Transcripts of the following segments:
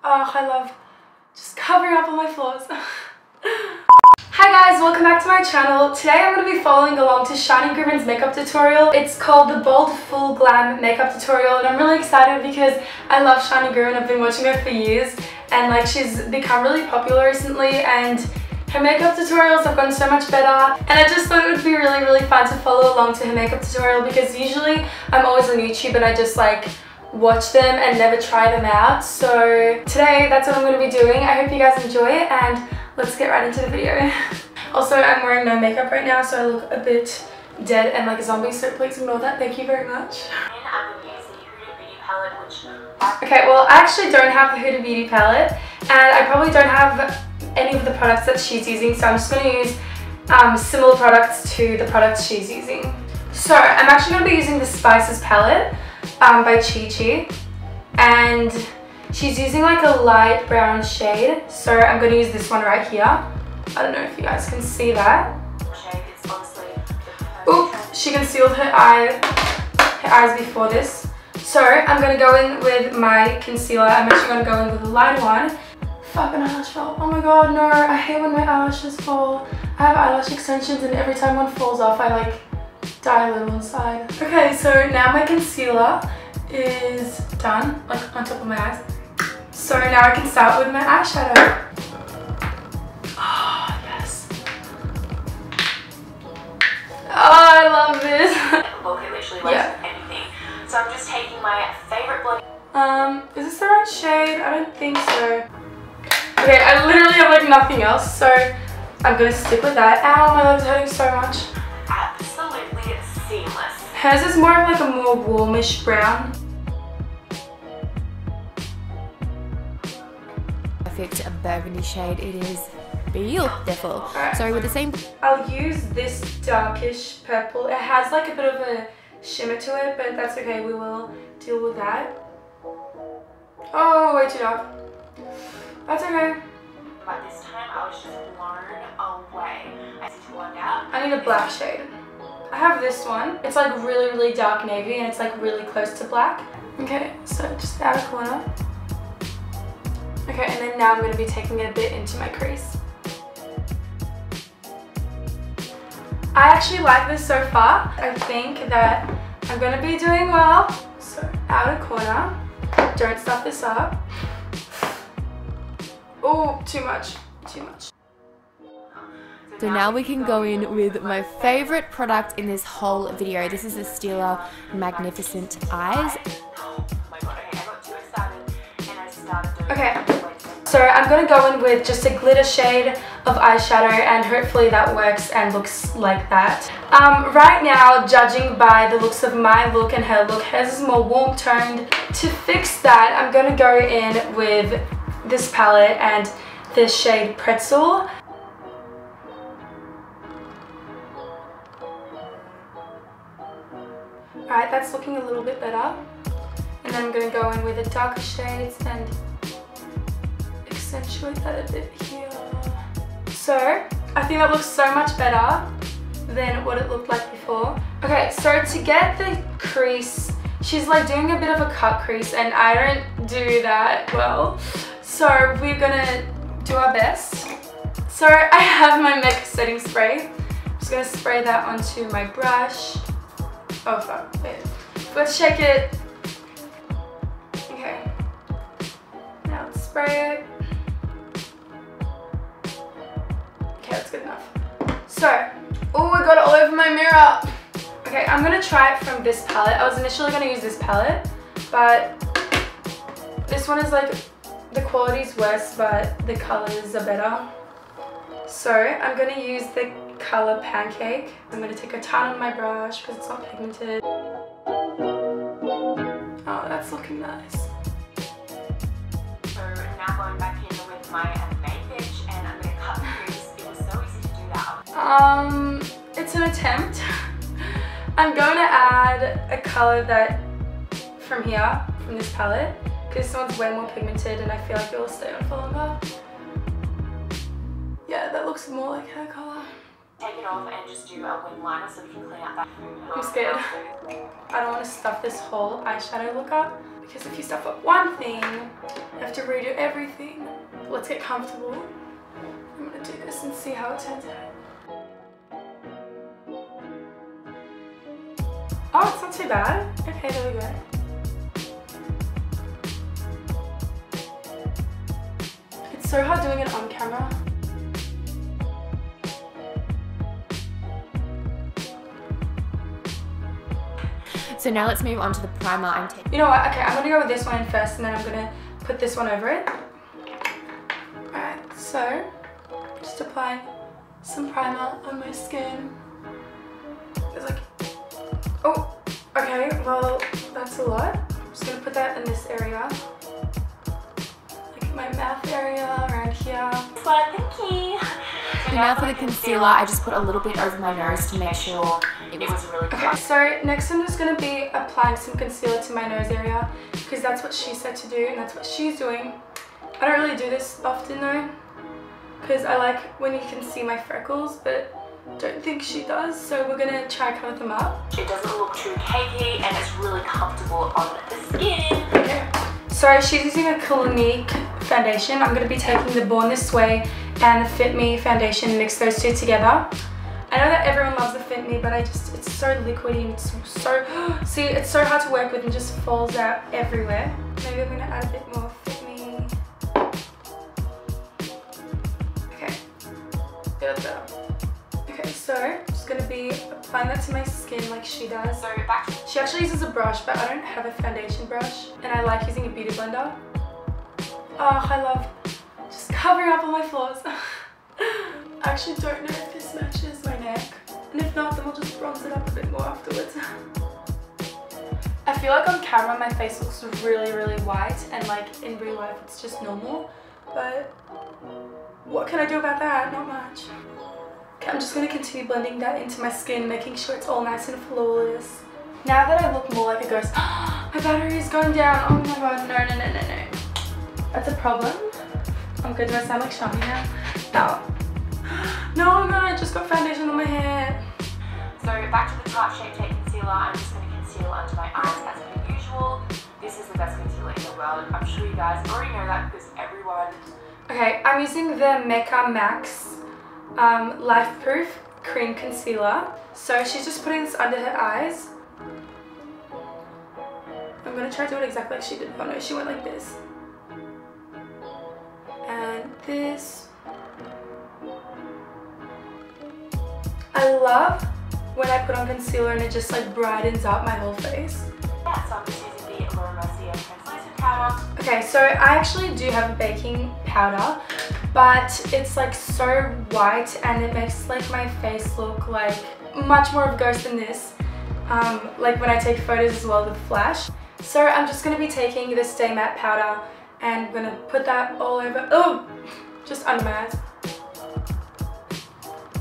Oh, I love just covering up all my flaws. Hi guys, welcome back to my channel. Today I'm going to be following along to Shani Grimmond's makeup tutorial. It's called the Bold Full Glam makeup tutorial, and I'm really excited because I love Shani Grimmond. I've been watching her for years, and like she's become really popular recently, and her makeup tutorials have gotten so much better, and I just thought it would be really fun to follow along to her makeup tutorial because usually I'm always on YouTube and I just like watch them and never try them out. So today that's what I'm going to be doing. I hope you guys enjoy it, and let's get right into the video. Also, I'm wearing no makeup right now, so I look a bit dead and like a zombie, so please ignore that. Thank you very much. Okay, well I actually don't have the Huda Beauty palette, and I probably don't have any of the products that she's using, so I'm just going to use similar products to the products she's using. So I'm actually going to be using the Spices palette by Chi Chi, and she's using like a light brown shade, so I'm going to use this one right here. I don't know if you guys can see that. Oop, she concealed her eyes before this. So I'm going to go in with my concealer. I'm actually going to go in with a light one. Fuck, an eyelash fell. Oh my god, no, I hate when my eyelashes fall. I have eyelash extensions and every time one falls off I like die a little inside. Okay, so now my concealer is done, like on top of my eyes. So now I can start with my eyeshadow. Oh, yes. Oh, I love this. Look, it literally looks anything. So I'm just taking my favorite blend. Is this the right shade? I don't think so. Okay, I literally have like nothing else, so I'm gonna stick with that. Ow, my leg's hurting so much. Absolutely seamless. Hers is more of like a more warmish brown. Perfect burgundy shade. It is beautiful. Right. Sorry, with the same. I'll use this darkish purple. It has like a bit of a shimmer to it, but that's okay. We will deal with that. Oh, way too dark. That's okay. But this time I was just blown away. I need to blend out. I need a black shade. I have this one. It's like really dark navy, and it's like really close to black. Okay, so just outer corner. Okay, and then now I'm going to be taking it a bit into my crease. I actually like this so far. I think that I'm going to be doing well. So outer corner. Don't stuff this up. Oh, too much. So now we can go in with my favorite product in this whole video. This is the Stila Magnificent Eyes. Okay, so I'm going to go in with just a glitter shade of eyeshadow, and hopefully that works and looks like that. Right now, judging by the looks of my look and her look, hers is more warm toned. To fix that, I'm going to go in with this palette and the shade Pretzel. Alright, that's looking a little bit better. And then I'm going to go in with the darker shades and accentuate that a bit here. So, I think that looks so much better than what it looked like before. Okay, so to get the crease, she's like doing a bit of a cut crease, and I don't do that well. So we're gonna do our best. So I have my makeup setting spray. I'm just gonna spray that onto my brush. Oh fuck, wait. Let's shake it. Okay. Now let's spray it. Okay, that's good enough. So, oh, I got it all over my mirror. Okay, I'm gonna try it from this palette. I was initially gonna use this palette, but this one is like, the quality's worse, but the colors are better. So I'm gonna use the color Pancake. I'm gonna take a ton on my brush because it's not pigmented. Oh, that's looking nice. So now going back in with my main bitch, and I'm gonna cut the crease. It was so easy to do that. It's an attempt. I'm going to add a color that from here, from this palette, because this one's way more pigmented and I feel like it will stay on for longer. Yeah, that looks more like her color. Take it off and just do a wing liner so we can clean out that. I'm scared. I don't want to stuff this whole eyeshadow look up. Because if you stuff up one thing, you have to redo everything. Let's get comfortable. I'm gonna do this and see how it turns out. Oh, it's not too bad. Okay, there we go. It's so hard doing it on camera. So now let's move on to the primer. You know what? Okay, I'm gonna go with this one first, and then I'm gonna put this one over it. Alright, so just applying some primer on my skin. It's like, oh, okay, well, that's a lot. I'm just gonna put that in this area. Like my mouth area, around here. Well, thank you. So now for the concealer, I just put a little bit over my nose to make sure it was really good. Okay, so next I'm just going to be applying some concealer to my nose area because that's what she said to do and that's what she's doing. I don't really do this often though because I like when you can see my freckles, but don't think she does, so we're going to try and cover them up. It doesn't look too cakey and it's really comfortable on the skin. Okay, so she's using a Clinique foundation. I'm going to be taking the Born This Way and the Fit Me foundation, mix those two together. I know that everyone loves the Fit Me, but it's so liquidy and it's so, see, it's so hard to work with and just falls out everywhere. Maybe I'm gonna add a bit more Fit Me. Okay, that's better. Okay, so I'm just gonna be applying that to my skin like she does. So back. She actually uses a brush, but I don't have a foundation brush, and I like using a beauty blender. Oh, I love just covering up all my flaws. I actually don't know if this matches my neck, and if not, then we'll just bronze it up a bit more afterwards. I feel like on camera my face looks really, really white, and like in real life it's just normal, but what can I do about that? Not much. Okay, I'm just going to continue blending that into my skin, making sure it's all nice and flawless. Now that I look more like a ghost, my battery is going down. Oh my god, no, no, no, no, no. That's a problem. I'm good. Do I sound like Shani now? No. No, oh god, I just got foundation on my hair. So back to the Tarte Shape Tape Concealer. I'm just going to conceal under my eyes as per usual. This is the best concealer in the world. I'm sure you guys already know that because everyone... Okay, I'm using the Mecca Max Life Proof Cream Concealer. So she's just putting this under her eyes. I'm going to try to do it exactly like she did. Oh no, she went like this. And this. I love when I put on concealer and it just like brightens up my whole face. Yeah, so I'm just using the Laura Mercier translucent powder. Okay, so I actually do have a baking powder, but it's like so white and it makes like my face look like much more of a ghost than this. Like when I take photos as well with flash. So I'm just going to be taking the Stay Matte powder and I'm going to put that all over, just under my eyes.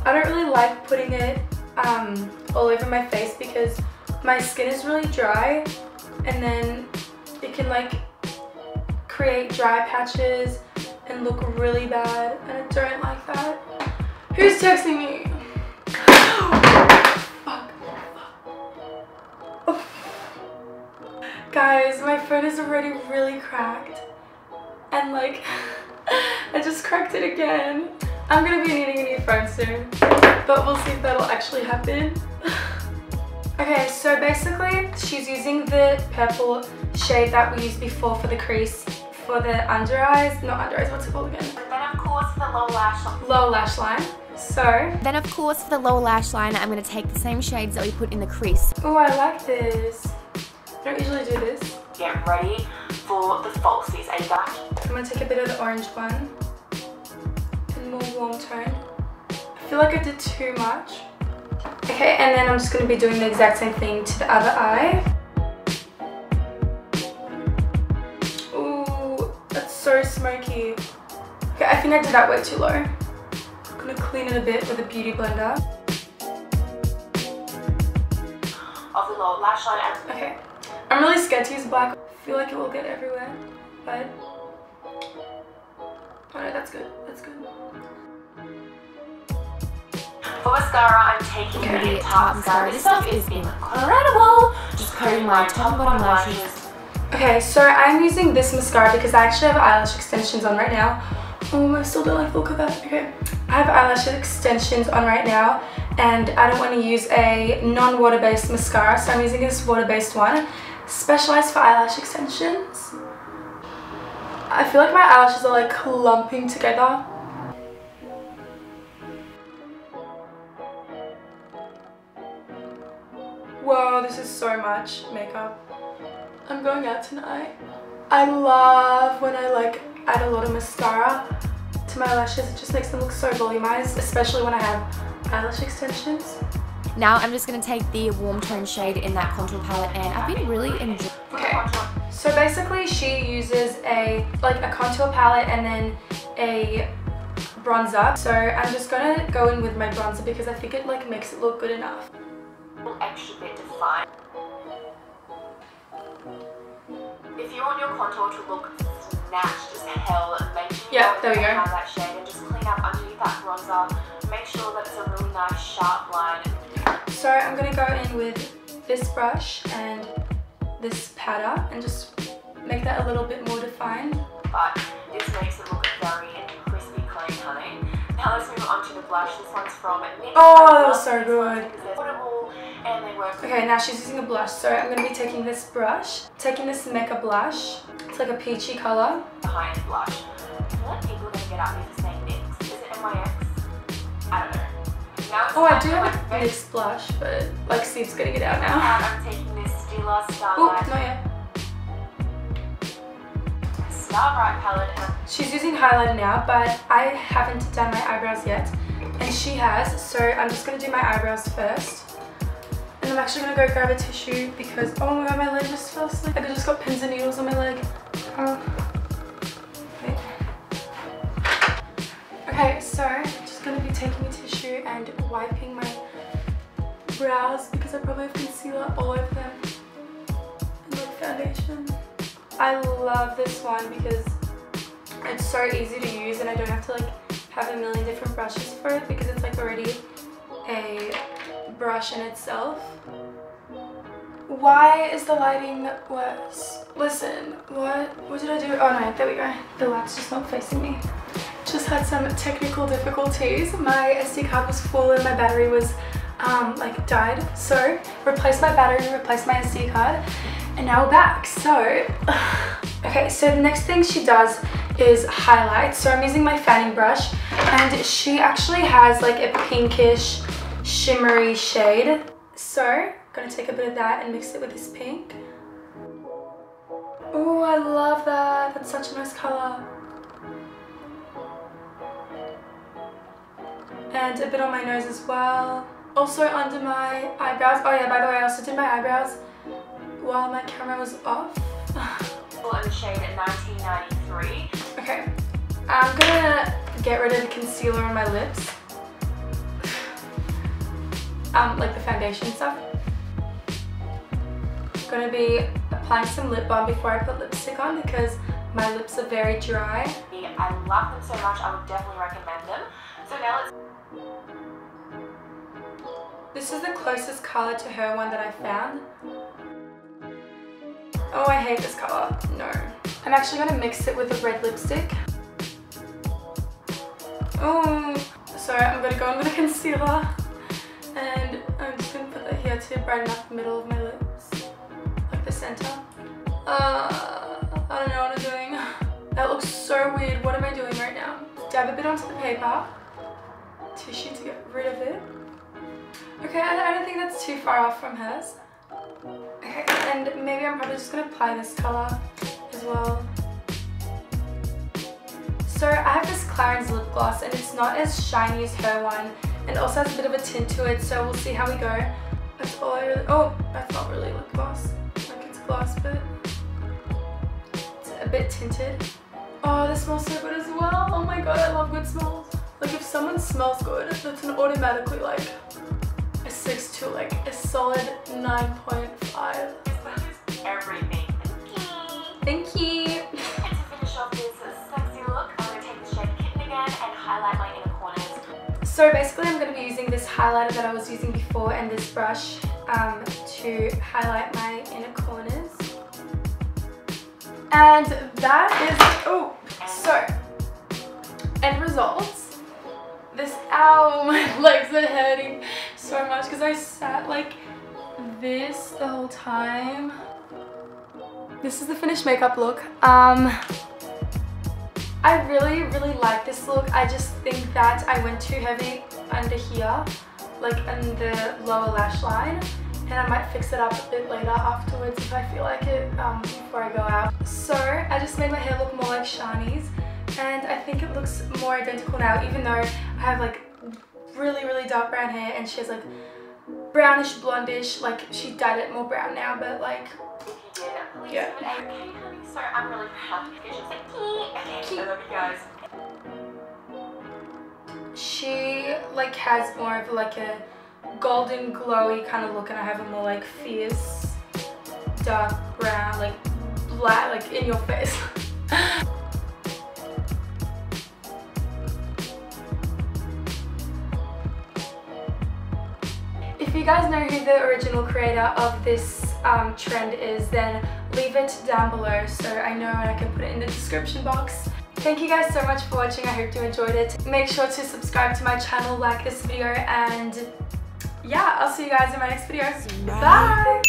I don't really like putting it all over my face because my skin is really dry and then it can like create dry patches and look really bad and I don't like that. Who's texting me? Fuck. Oh. Guys, my phone is already really cracked and like I just cracked it again. I'm gonna be needing a new phone soon, but we'll see if that'll actually happen. Okay, so basically she's using the purple shade that we used before for the crease, for the under eyes, not under eyes, what's it called again? And then of course the lower lash line. Lower lash line. So then of course for the lower lash line, I'm going to take the same shades that we put in the crease. oh, I like this. I don't usually do this. Get ready for the falsies. Are you back? I'm gonna take a bit of the orange one. More warm tone. I feel like I did too much. Okay, and then I'm just going to be doing the exact same thing to the other eye. Ooh, that's so smoky. Okay, I think I did that way too low. I'm going to clean it a bit with a beauty blender. Of the lower lash line. Okay, I'm really scared to use black. I feel like it will get everywhere, but oh no, that's good. That's good. For mascara, I'm taking Okay, the Tarte mascara. This stuff is incredible. Just coating my top and bottom lashes. Okay, Okay, so I'm using this mascara because I actually have eyelash extensions on right now. Oh, I still don't like the look of that. Okay, I have eyelash extensions on right now and I don't want to use a non-water-based mascara, so I'm using this water-based one, specialized for eyelash extensions. I feel like my eyelashes are like clumping together. Whoa, this is so much makeup. I'm going out tonight. I love when I like add a lot of mascara to my lashes. It just makes them look so volumized, especially when I have eyelash extensions. Now I'm just going to take the warm tone shade in that contour palette, and I've been really enjoying. Okay, so basically she uses a contour palette and then a bronzer. So I'm just going to go in with my bronzer because I think it like makes it look good enough. Extra bit defined. If you want your contour to look snatched as hell, make sure you have that shade and just clean up underneath that bronzer. Make sure that it's a really nice sharp line. So I'm going to go in with this brush and this powder and just make that a little bit more defined. But this makes it look very crispy clean, honey. Now let's move on to the blush. This one's from NYX. Oh, that was so good. And they work. Okay, now she's using a blush, so I'm going to be taking this brush, taking this Mecca blush. It's like a peachy colour. High-end blush. I feel like people are going to get at me for saying NYX. Is it NYX? I don't know. Now it's I do have a NYX blush, but like Steve's getting it out now. I'm taking this Stila Starlight. Oh, not yet. Starbright palette. She's using highlighter now, but I haven't done my eyebrows yet, and she has, so I'm just going to do my eyebrows first. And I'm actually going to go grab a tissue because, oh my god, my leg just fell asleep. I just got pins and needles on my leg. Wait. Okay, so I'm just going to be taking a tissue and wiping my brows because I probably have concealer all over them. And like foundation. I love this one because it's so easy to use and I don't have to like have a million different brushes for it because it's like already a brush in itself. Why is the lighting worse? Listen, what did I do? Oh no, there we go. The light's just not facing me. Just had some technical difficulties. My SD card was full and my battery was like died. So replaced my battery, replaced my SD card, and now we're back. So okay, so the next thing she does is highlight. So I'm using my fanning brush and she actually has like a pinkish shimmery shade. So I'm gonna take a bit of that and mix it with this pink. Oh, I love that. That's such a nice color. And a bit on my nose as well. Also under my eyebrows. Oh yeah, by the way, I also did my eyebrows while my camera was off. In the shade at 1993. Okay, I'm gonna get rid of the concealer on my lips. Like the foundation stuff. I'm gonna be applying some lip balm before I put lipstick on because my lips are very dry. I love them so much, I would definitely recommend them. So now let's... This is the closest color to her one that I found. Oh, I hate this color. No. I'm actually gonna mix it with a red lipstick. Oh, so I'm gonna go in with a concealer. And I'm just gonna put that here to brighten up the middle of my lips. Like the center. I don't know what I'm doing. That looks so weird. What am I doing right now? Dab a bit onto the paper. Tissue to get rid of it. Okay, I don't think that's too far off from hers. Okay, and maybe I'm probably just going to apply this colour as well. So I have this Clarins lip gloss and it's not as shiny as her one and also has a bit of a tint to it, so we'll see how we go. That's all I really... Oh, that's not really lip gloss. Like it's gloss, but it's a bit tinted. Oh, this smells so good as well. Oh my god, I love good smells. Like if someone smells good, that's an automatically like a 6 to like a solid 9.5. Everything. Thank you. And to finish off this sexy look, I'm going to take the shade Kitten again and highlight my inner corners. So basically I'm going to be using this highlighter that I was using before and this brush to highlight my inner corners. And that is, oh, so, end results. This, ow, my legs are hurting so much because I sat like this the whole time. This is the finished makeup look. I really like this look. I just think that I went too heavy under here, like in the lower lash line, and I might fix it up a bit later afterwards if I feel like it before I go out. So I just made my hair look more like Shani's, and I think it looks more identical now, even though I have like really dark brown hair and she has like brownish blondish, like she dyed it more brown now, but like yeah. Okay, honey, so I'm really proud of you. She's like, okay, I love you guys. She like has more of like a golden glowy kind of look, and I have a more like fierce dark brown, like black, like in your face. If you guys know who the original creator of this trend is, then leave it down below so I know and I can put it in the description box. Thank you guys so much for watching. I hope you enjoyed it. Make sure to subscribe to my channel, like this video, and yeah, I'll see you guys in my next video. Bye!